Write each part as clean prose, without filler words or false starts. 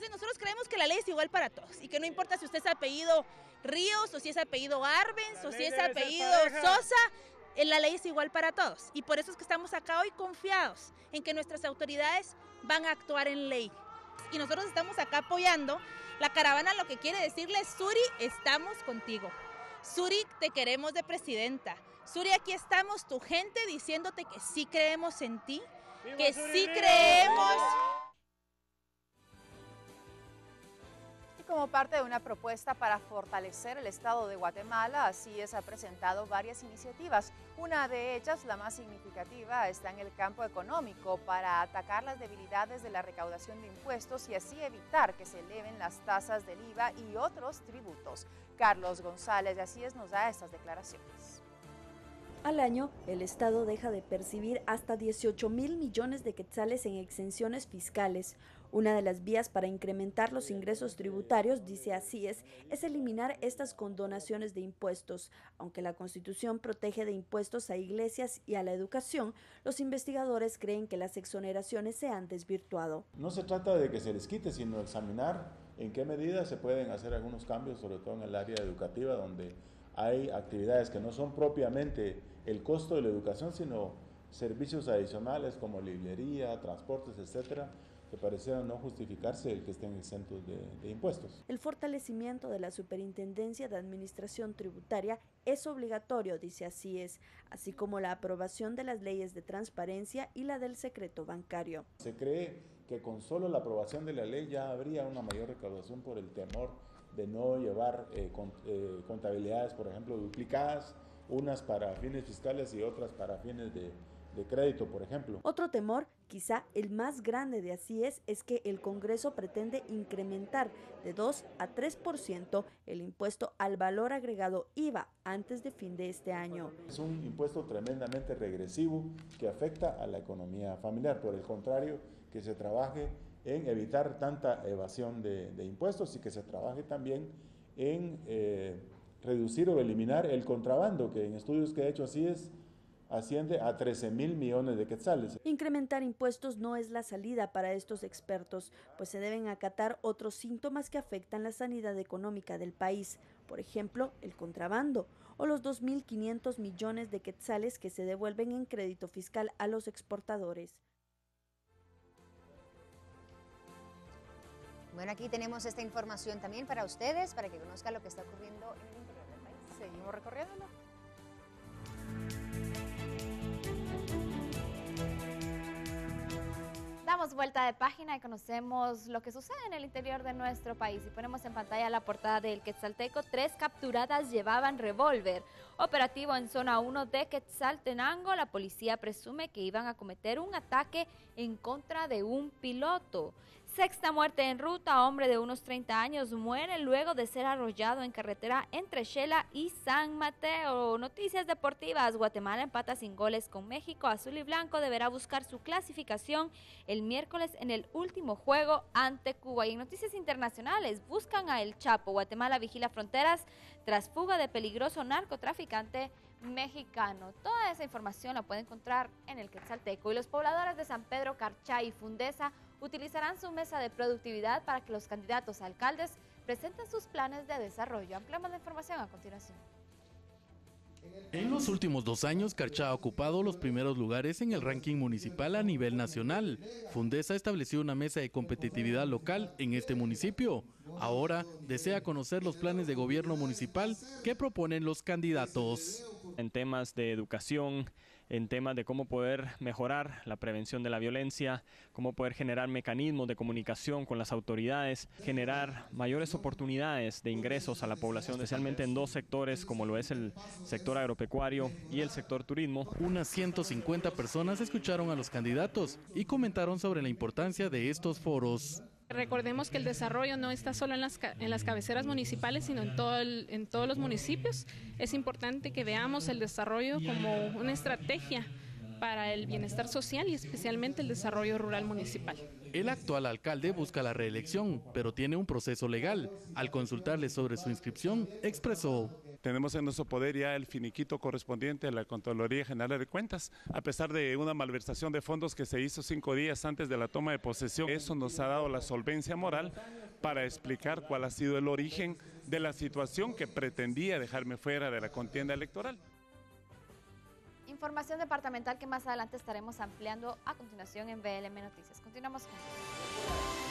Entonces nosotros creemos que la ley es igual para todos y que no importa si usted es apellido Ríos o si es apellido Arbenz o si es apellido Sosa, la ley es igual para todos y por eso es que estamos acá hoy confiados en que nuestras autoridades van a actuar en ley. Y nosotros estamos acá apoyando la caravana, lo que quiere decirle: Suri, estamos contigo. Suri, te queremos de presidenta. Suri, aquí estamos, tu gente, diciéndote que sí creemos en ti, que sí creemos. Como parte de una propuesta para fortalecer el Estado de Guatemala, ASIES ha presentado varias iniciativas. Una de ellas, la más significativa, está en el campo económico para atacar las debilidades de la recaudación de impuestos y así evitar que se eleven las tasas del IVA y otros tributos. Carlos González de ASIES nos da estas declaraciones. Al año, el Estado deja de percibir hasta 18,000 millones de quetzales en exenciones fiscales. Una de las vías para incrementar los ingresos tributarios, dice ASIES, es eliminar estas condonaciones de impuestos. Aunque la Constitución protege de impuestos a iglesias y a la educación, los investigadores creen que las exoneraciones se han desvirtuado. No se trata de que se les quite, sino examinar en qué medida se pueden hacer algunos cambios, sobre todo en el área educativa, donde hay actividades que no son propiamente el costo de la educación, sino servicios adicionales como librería, transportes, etcétera, que parecieran no justificarse el que estén exentos de impuestos. El fortalecimiento de la Superintendencia de Administración Tributaria es obligatorio, dice ASIES, así como la aprobación de las leyes de transparencia y la del secreto bancario. Se cree que con solo la aprobación de la ley ya habría una mayor recaudación por el temor de no llevar contabilidades, por ejemplo, duplicadas, unas para fines fiscales y otras para fines de crédito, por ejemplo. Otro temor, quizá el más grande de ASIES, es que el Congreso pretende incrementar de 2 a 3% el impuesto al valor agregado IVA antes de fin de este año. Es un impuesto tremendamente regresivo que afecta a la economía familiar. Por el contrario, que se trabaje en evitar tanta evasión de impuestos y que se trabaje también en reducir o eliminar el contrabando, que en estudios que ha hecho ASIES asciende a 13,000 millones de quetzales. Incrementar impuestos no es la salida para estos expertos, pues se deben acatar otros síntomas que afectan la sanidad económica del país, por ejemplo, el contrabando o los 2.500 millones de quetzales que se devuelven en crédito fiscal a los exportadores. Bueno, aquí tenemos esta información también para ustedes, para que conozcan lo que está ocurriendo en el interior del país. Seguimos recorriéndolo. Damos vuelta de página y conocemos lo que sucede en el interior de nuestro país. Y ponemos en pantalla la portada del Quetzalteco. 3 capturadas llevaban revólver. Operativo en zona 1 de Quetzaltenango. La policía presume que iban a cometer un ataque en contra de un piloto. Sexta muerte en ruta. Hombre de unos 30 años muere luego de ser arrollado en carretera entre Xela y San Mateo. Noticias deportivas. Guatemala empata sin goles con México. Azul y blanco deberá buscar su clasificación el miércoles en el último juego ante Cuba. Y en noticias internacionales, buscan a El Chapo. Guatemala vigila fronteras tras fuga de peligroso narcotraficante mexicano. Toda esa información la puede encontrar en el Quetzalteco. Y los pobladores de San Pedro, Carchá y Fundesa utilizarán su mesa de productividad para que los candidatos a alcaldes presenten sus planes de desarrollo. Ampliamos la información a continuación. En los últimos 2 años, Carchá ha ocupado los primeros lugares en el ranking municipal a nivel nacional. Fundesa estableció una mesa de competitividad local en este municipio. Ahora desea conocer los planes de gobierno municipal que proponen los candidatos. En temas de educación, en temas de cómo poder mejorar la prevención de la violencia, cómo poder generar mecanismos de comunicación con las autoridades, generar mayores oportunidades de ingresos a la población, especialmente en 2 sectores como lo es el sector agropecuario y el sector turismo. Unas 150 personas escucharon a los candidatos y comentaron sobre la importancia de estos foros. Recordemos que el desarrollo no está solo en las cabeceras municipales, sino en todos los municipios. Es importante que veamos el desarrollo como una estrategia para el bienestar social y especialmente el desarrollo rural municipal. El actual alcalde busca la reelección, pero tiene un proceso legal. Al consultarle sobre su inscripción, expresó: Tenemos en nuestro poder ya el finiquito correspondiente a la Contraloría General de Cuentas, a pesar de una malversación de fondos que se hizo 5 días antes de la toma de posesión. Eso nos ha dado la solvencia moral para explicar cuál ha sido el origen de la situación que pretendía dejarme fuera de la contienda electoral. Información departamental que más adelante estaremos ampliando a continuación en BLM Noticias. Continuamos con...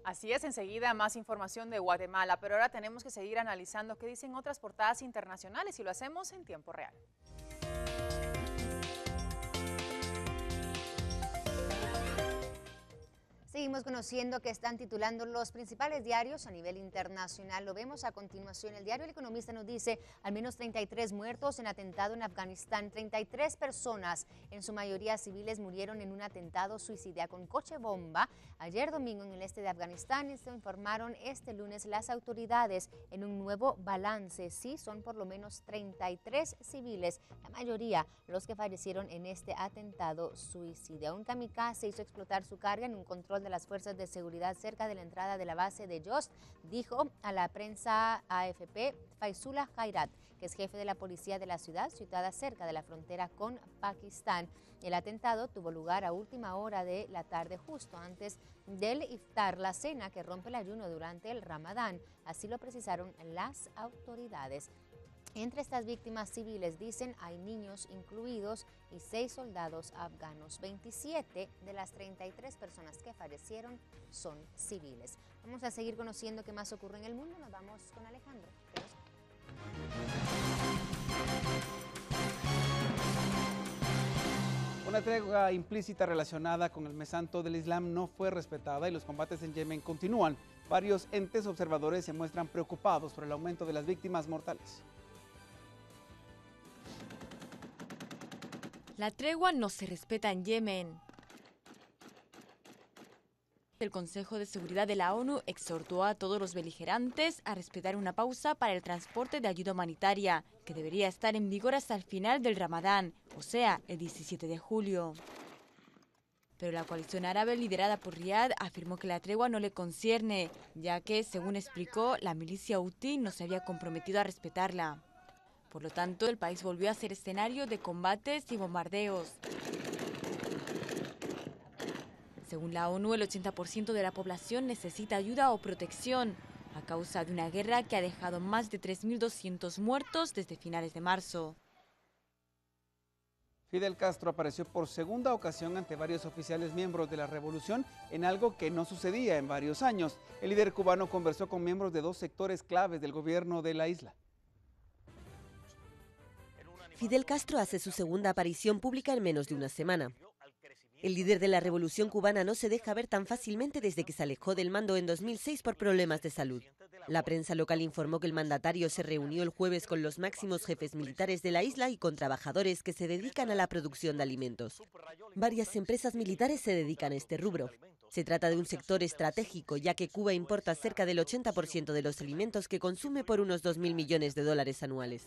Así es, enseguida más información de Guatemala, pero ahora tenemos que seguir analizando qué dicen otras portadas internacionales y lo hacemos en tiempo real. Seguimos conociendo que están titulando los principales diarios a nivel internacional. Lo vemos a continuación. El diario El Economista nos dice al menos 33 muertos en atentado en Afganistán. 33 personas, en su mayoría civiles, murieron en un atentado suicida con coche bomba ayer domingo en el este de Afganistán. Esto informaron este lunes las autoridades en un nuevo balance. Sí, son por lo menos 33 civiles, la mayoría los que fallecieron en este atentado suicida. Un kamikaze hizo explotar su carga en un control de las fuerzas de seguridad cerca de la entrada de la base de Yost, dijo a la prensa AFP Faizullah Khairat, que es jefe de la policía de la ciudad, situada cerca de la frontera con Pakistán. El atentado tuvo lugar a última hora de la tarde, justo antes del iftar, la cena que rompe el ayuno durante el Ramadán. Así lo precisaron las autoridades. Entre estas víctimas civiles, dicen, hay niños incluidos y 6 soldados afganos. 27 de las 33 personas que fallecieron son civiles. Vamos a seguir conociendo qué más ocurre en el mundo. Nos vamos con Alejandro. Una tregua implícita relacionada con el mes santo del Islam no fue respetada y los combates en Yemen continúan. Varios entes observadores se muestran preocupados por el aumento de las víctimas mortales. La tregua no se respeta en Yemen. El Consejo de Seguridad de la ONU exhortó a todos los beligerantes a respetar una pausa para el transporte de ayuda humanitaria, que debería estar en vigor hasta el final del Ramadán, o sea, el 17 de julio. Pero la coalición árabe liderada por Riad afirmó que la tregua no le concierne, ya que, según explicó, la milicia Houthi no se había comprometido a respetarla. Por lo tanto, el país volvió a ser escenario de combates y bombardeos. Según la ONU, el 80% de la población necesita ayuda o protección a causa de una guerra que ha dejado más de 3.200 muertos desde finales de marzo. Fidel Castro apareció por segunda ocasión ante varios oficiales miembros de la revolución en algo que no sucedía en varios años. El líder cubano conversó con miembros de 2 sectores claves del gobierno de la isla. Fidel Castro hace su segunda aparición pública en menos de una semana. El líder de la revolución cubana no se deja ver tan fácilmente desde que se alejó del mando en 2006 por problemas de salud. La prensa local informó que el mandatario se reunió el jueves con los máximos jefes militares de la isla y con trabajadores que se dedican a la producción de alimentos. Varias empresas militares se dedican a este rubro. Se trata de un sector estratégico, ya que Cuba importa cerca del 80% de los alimentos que consume por unos 2.000 millones de dólares anuales.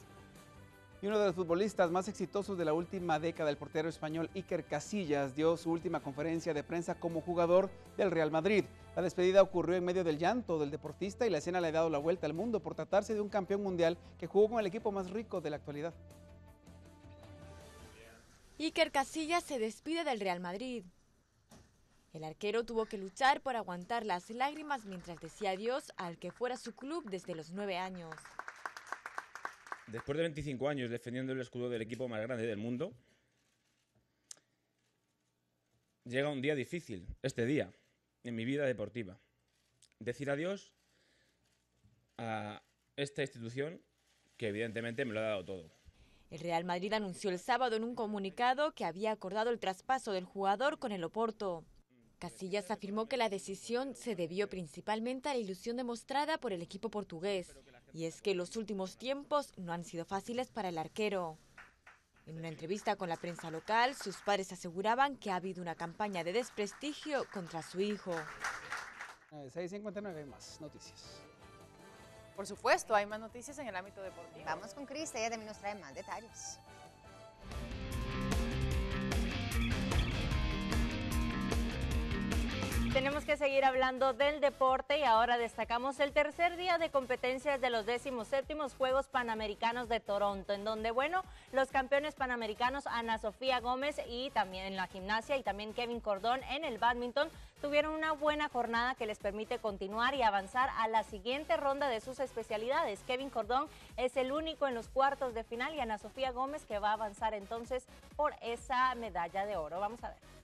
Y uno de los futbolistas más exitosos de la última década, el portero español Iker Casillas, dio su última conferencia de prensa como jugador del Real Madrid. La despedida ocurrió en medio del llanto del deportista y la escena le ha dado la vuelta al mundo por tratarse de un campeón mundial que jugó con el equipo más rico de la actualidad. Iker Casillas se despide del Real Madrid. El arquero tuvo que luchar por aguantar las lágrimas mientras decía adiós al que fuera su club desde los 9 años. Después de 25 años defendiendo el escudo del equipo más grande del mundo, llega un día difícil, este día, en mi vida deportiva. Decir adiós a esta institución que evidentemente me lo ha dado todo. El Real Madrid anunció el sábado en un comunicado que había acordado el traspaso del jugador con el Oporto. Casillas afirmó que la decisión se debió principalmente a la ilusión demostrada por el equipo portugués. Y es que los últimos tiempos no han sido fáciles para el arquero. En una entrevista con la prensa local, sus padres aseguraban que ha habido una campaña de desprestigio contra su hijo. 6:59, más noticias. Por supuesto, hay más noticias en el ámbito deportivo. Vamos con Crista, ella también nos trae más detalles. Tenemos que seguir hablando del deporte y ahora destacamos el tercer día de competencias de los 17º Juegos Panamericanos de Toronto, en donde, bueno, los campeones panamericanos Ana Sofía Gómez y también en la gimnasia y también Kevin Cordón en el bádminton tuvieron una buena jornada que les permite continuar y avanzar a la siguiente ronda de sus especialidades. Kevin Cordón es el único en los cuartos de final y Ana Sofía Gómez que va a avanzar entonces por esa medalla de oro. Vamos a ver.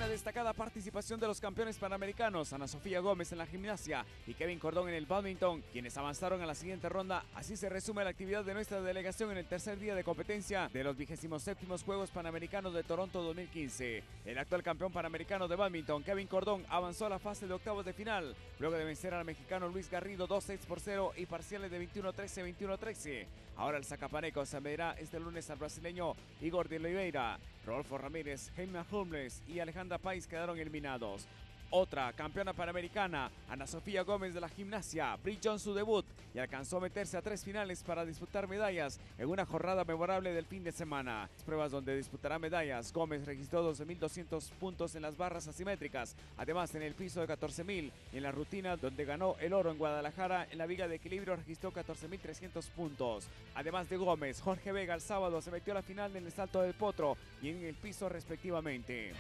Destacada participación de los campeones panamericanos Ana Sofía Gómez en la gimnasia y Kevin Cordón en el bádminton, quienes avanzaron a la siguiente ronda. Así se resume la actividad de nuestra delegación en el tercer día de competencia de los 27º Juegos Panamericanos de Toronto 2015. El actual campeón panamericano de bádminton, Kevin Cordón, avanzó a la fase de octavos de final, luego de vencer al mexicano Luis Garrido 2-6-0 y parciales de 21-13, 21-13. Ahora el sacapaneco se medirá este lunes al brasileño Igor de Oliveira. Rodolfo Ramírez, Heima Holmes y Alejandra Pais quedaron eliminados. Otra campeona panamericana, Ana Sofía Gómez de la gimnasia, brilló en su debut y alcanzó a meterse a 3 finales para disputar medallas en una jornada memorable del fin de semana. Las pruebas donde disputará medallas, Gómez registró 12.200 puntos en las barras asimétricas, además en el piso de 14.000 y en la rutina donde ganó el oro en Guadalajara en la viga de equilibrio registró 14.300 puntos. Además de Gómez, Jorge Vega el sábado se metió a la final en el salto del potro y en el piso respectivamente.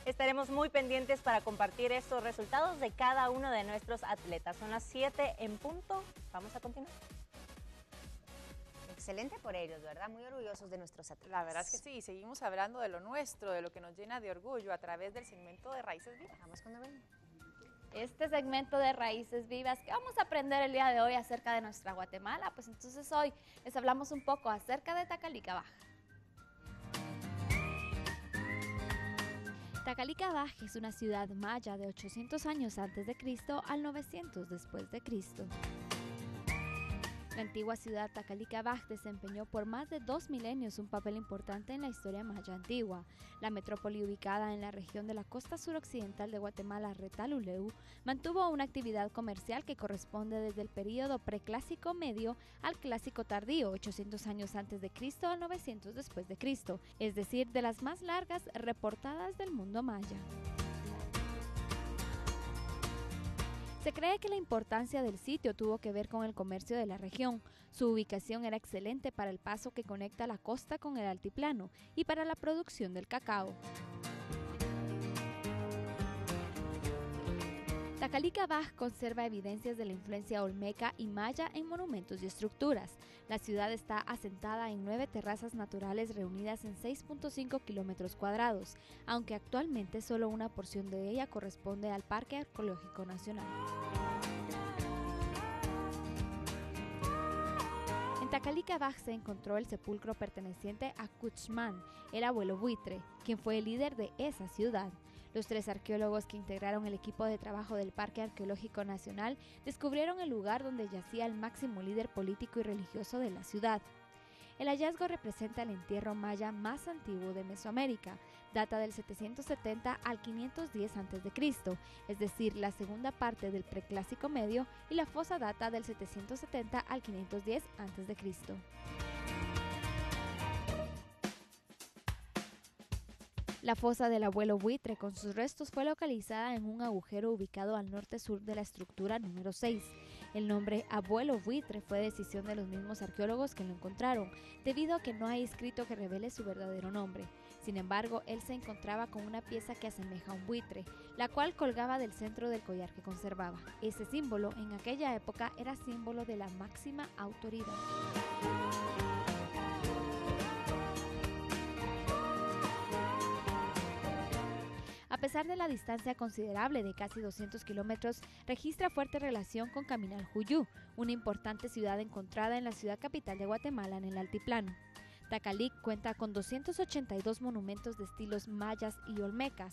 Estaremos muy pendientes para compartir estos resultados de cada uno de nuestros atletas. Son las 7 en punto. Vamos a continuar. Excelente por ellos, ¿verdad? Muy orgullosos de nuestros atletas. La verdad es que sí, seguimos hablando de lo nuestro, de lo que nos llena de orgullo a través del segmento de Raíces Vivas. Vamos con Novelina. Este segmento de Raíces Vivas que vamos a aprender el día de hoy acerca de nuestra Guatemala, pues entonces hoy les hablamos un poco acerca de Tacalica Baja. Tacalica Baja es una ciudad maya de 800 años antes de Cristo al 900 después de Cristo. La antigua ciudad Tacalica Baja desempeñó por más de 2 milenios un papel importante en la historia maya antigua. La metrópoli ubicada en la región de la costa suroccidental de Guatemala, Retaluleu, mantuvo una actividad comercial que corresponde desde el período preclásico medio al clásico tardío, 800 años antes de Cristo al 900 después de Cristo, es decir, de las más largas reportadas del mundo maya. Se cree que la importancia del sitio tuvo que ver con el comercio de la región. Su ubicación era excelente para el paso que conecta la costa con el altiplano y para la producción del cacao. Tacalica Baja conserva evidencias de la influencia olmeca y maya en monumentos y estructuras. La ciudad está asentada en 9 terrazas naturales reunidas en 6.5 kilómetros cuadrados, aunque actualmente solo una porción de ella corresponde al Parque Arqueológico Nacional. En Tacalica Baja se encontró el sepulcro perteneciente a Cuchman, el abuelo buitre, quien fue el líder de esa ciudad. Los 3 arqueólogos que integraron el equipo de trabajo del Parque Arqueológico Nacional descubrieron el lugar donde yacía el máximo líder político y religioso de la ciudad. El hallazgo representa el entierro maya más antiguo de Mesoamérica, data del 770 al 510 a.C., es decir, la segunda parte del preclásico medio, y la fosa data del 770 al 510 a.C. La fosa del abuelo buitre con sus restos fue localizada en un agujero ubicado al norte-sur de la estructura número 6. El nombre abuelo buitre fue decisión de los mismos arqueólogos que lo encontraron, debido a que no hay escrito que revele su verdadero nombre. Sin embargo, él se encontraba con una pieza que asemeja a un buitre, la cual colgaba del centro del collar que conservaba. Ese símbolo en aquella época era símbolo de la máxima autoridad. A pesar de la distancia considerable de casi 200 kilómetros, registra fuerte relación con Caminaljuyu, una importante ciudad encontrada en la ciudad capital de Guatemala en el altiplano. Tacalic cuenta con 282 monumentos de estilos mayas y olmecas,